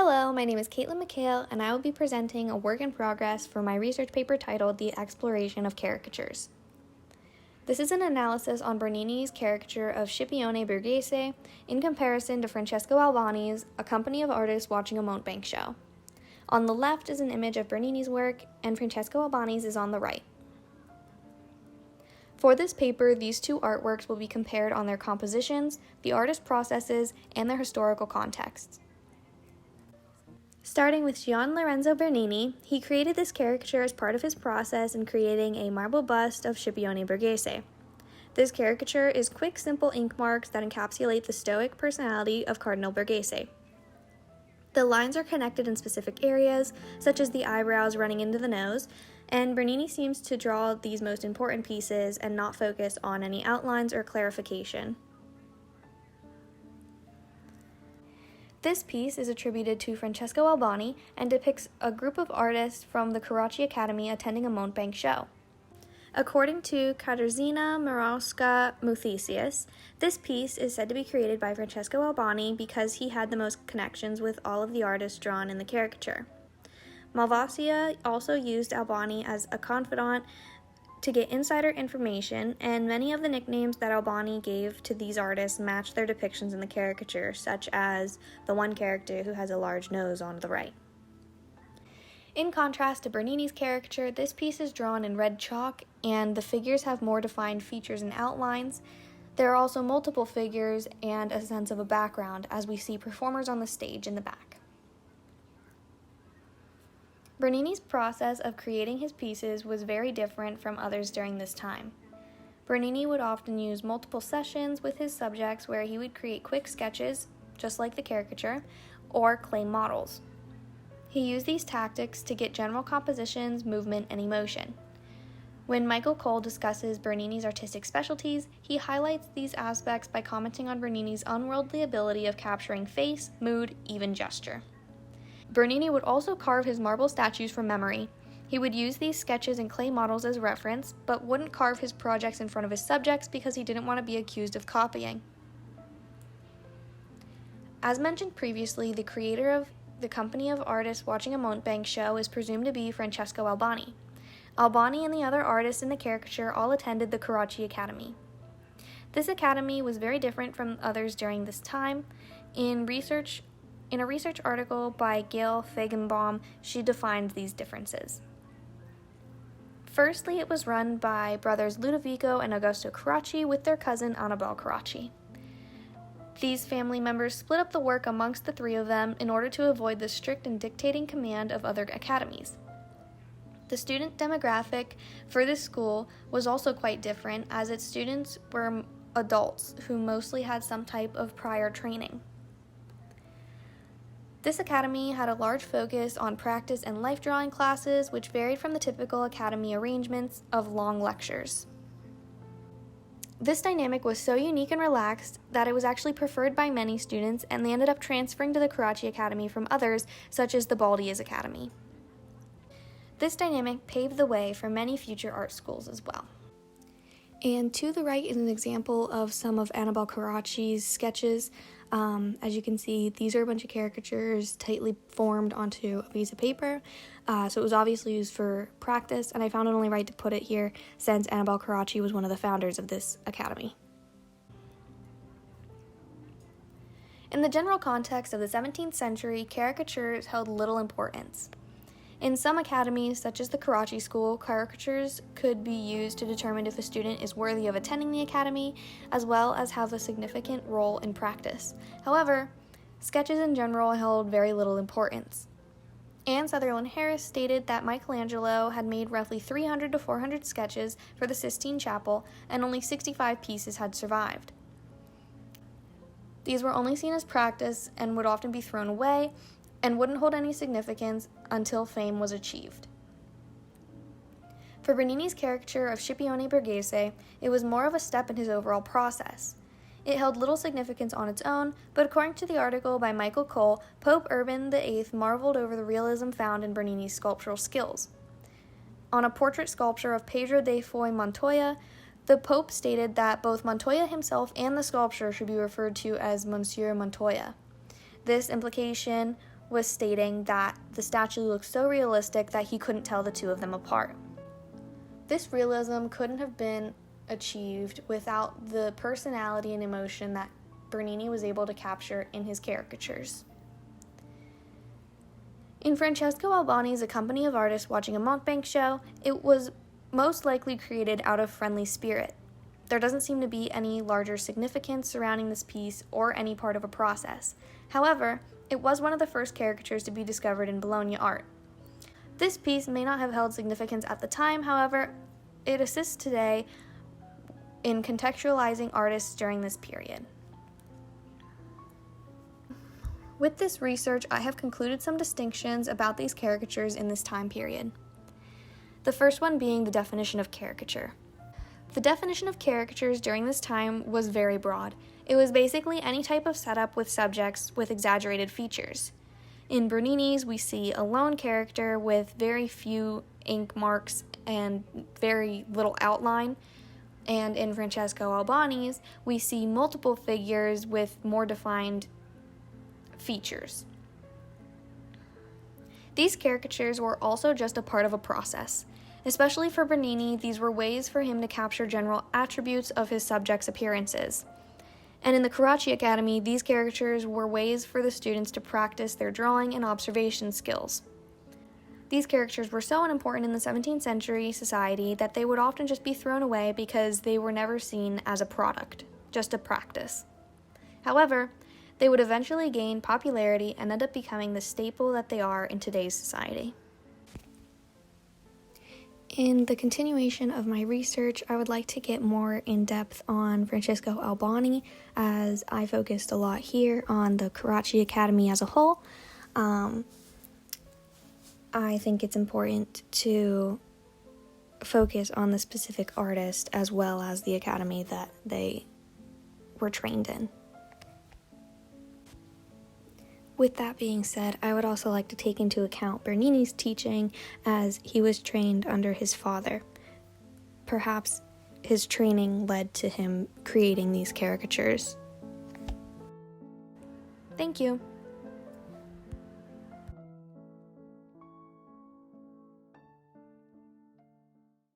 Hello, my name is Caitlin McHale, and I will be presenting a work in progress for my research paper titled The Exploration of Caricatures. This is an analysis on Bernini's caricature of Scipione Borghese in comparison to Francesco Albani's A Company of Artists Watching a Mountebank Show. On the left is an image of Bernini's work, and Francesco Albani's is on the right. For this paper, these two artworks will be compared on their compositions, the artist processes, and their historical contexts. Starting with Gian Lorenzo Bernini, he created this caricature as part of his process in creating a marble bust of Scipione Borghese. This caricature is quick, simple ink marks that encapsulate the stoic personality of Cardinal Borghese. The lines are connected in specific areas, such as the eyebrows running into the nose, and Bernini seems to draw these most important pieces and not focus on any outlines or clarification. This piece is attributed to Francesco Albani and depicts a group of artists from the Carracci Academy attending a mountebank show. According to Katarzyna Marowska-Muthesius, this piece is said to be created by Francesco Albani because he had the most connections with all of the artists drawn in the caricature. Malvasia also used Albani as a confidant to get insider information, and many of the nicknames that Albani gave to these artists match their depictions in the caricature, such as the one character who has a large nose on the right. In contrast to Bernini's caricature, this piece is drawn in red chalk, and the figures have more defined features and outlines. There are also multiple figures and a sense of a background, as we see performers on the stage in the back. Bernini's process of creating his pieces was very different from others during this time. Bernini would often use multiple sessions with his subjects where he would create quick sketches, just like the caricature, or clay models. He used these tactics to get general compositions, movement, and emotion. When Michael Cole discusses Bernini's artistic specialties, he highlights these aspects by commenting on Bernini's unworldly ability of capturing face, mood, even gesture. Bernini would also carve his marble statues from memory. He would use these sketches and clay models as reference, but wouldn't carve his projects in front of his subjects because he didn't want to be accused of copying. As mentioned previously, the creator of the Company of Artists Watching a Mountebank Show is presumed to be Francesco Albani. Albani and the other artists in the caricature all attended the Carracci Academy. This academy was very different from others during this time. In a research article by Gail Feigenbaum, she defined these differences. Firstly, it was run by brothers Ludovico and Augusto Carracci with their cousin Annabelle Carracci. These family members split up the work amongst the three of them in order to avoid the strict and dictating command of other academies. The student demographic for this school was also quite different, as its students were adults who mostly had some type of prior training. This academy had a large focus on practice and life drawing classes, which varied from the typical academy arrangements of long lectures. This dynamic was so unique and relaxed that it was actually preferred by many students, and they ended up transferring to the Carracci Academy from others, such as the Baldi's Academy. This dynamic paved the way for many future art schools as well. And to the right is an example of some of Annabelle Carracci's sketches. As you can see, these are a bunch of caricatures tightly formed onto a piece of paper, so it was obviously used for practice, and I found it only right to put it here since Annabelle Carracci was one of the founders of this academy. In the general context of the 17th century, caricatures held little importance. In some academies, such as the Carracci School, caricatures could be used to determine if a student is worthy of attending the academy, as well as have a significant role in practice. However, sketches in general held very little importance. Anne Sutherland Harris stated that Michelangelo had made roughly 300 to 400 sketches for the Sistine Chapel, and only 65 pieces had survived. These were only seen as practice and would often be thrown away, and wouldn't hold any significance until fame was achieved. For Bernini's caricature of Scipione Borghese, it was more of a step in his overall process. It held little significance on its own, but according to the article by Michael Cole, Pope Urban VIII marveled over the realism found in Bernini's sculptural skills. On a portrait sculpture of Pedro de Foy Montoya, the Pope stated that both Montoya himself and the sculpture should be referred to as Monsieur Montoya. This implication was stating that the statue looked so realistic that he couldn't tell the two of them apart. This realism couldn't have been achieved without the personality and emotion that Bernini was able to capture in his caricatures. In Francesco Albani's A Company of Artists Watching a Mountebank Show, it was most likely created out of friendly spirit. There doesn't seem to be any larger significance surrounding this piece or any part of a process. However, it was one of the first caricatures to be discovered in Bologna art. This piece may not have held significance at the time, however, it assists today in contextualizing artists during this period. With this research, I have concluded some distinctions about these caricatures in this time period. The first one being the definition of caricature. The definition of caricatures during this time was very broad. It was basically any type of setup with subjects with exaggerated features. In Bernini's, we see a lone character with very few ink marks and very little outline. And in Francesco Albani's, we see multiple figures with more defined features. These caricatures were also just a part of a process. Especially for Bernini, these were ways for him to capture general attributes of his subjects' appearances. And in the Carracci Academy, these caricatures were ways for the students to practice their drawing and observation skills. These caricatures were so important in the 17th century society that they would often just be thrown away because they were never seen as a product, just a practice. However, they would eventually gain popularity and end up becoming the staple that they are in today's society. In the continuation of my research, I would like to get more in depth on Francesco Albani, as I focused a lot here on the Carracci Academy as a whole. I think it's important to focus on the specific artist as well as the academy that they were trained in. With that being said, I would also like to take into account Bernini's teaching, as he was trained under his father. Perhaps his training led to him creating these caricatures. Thank you.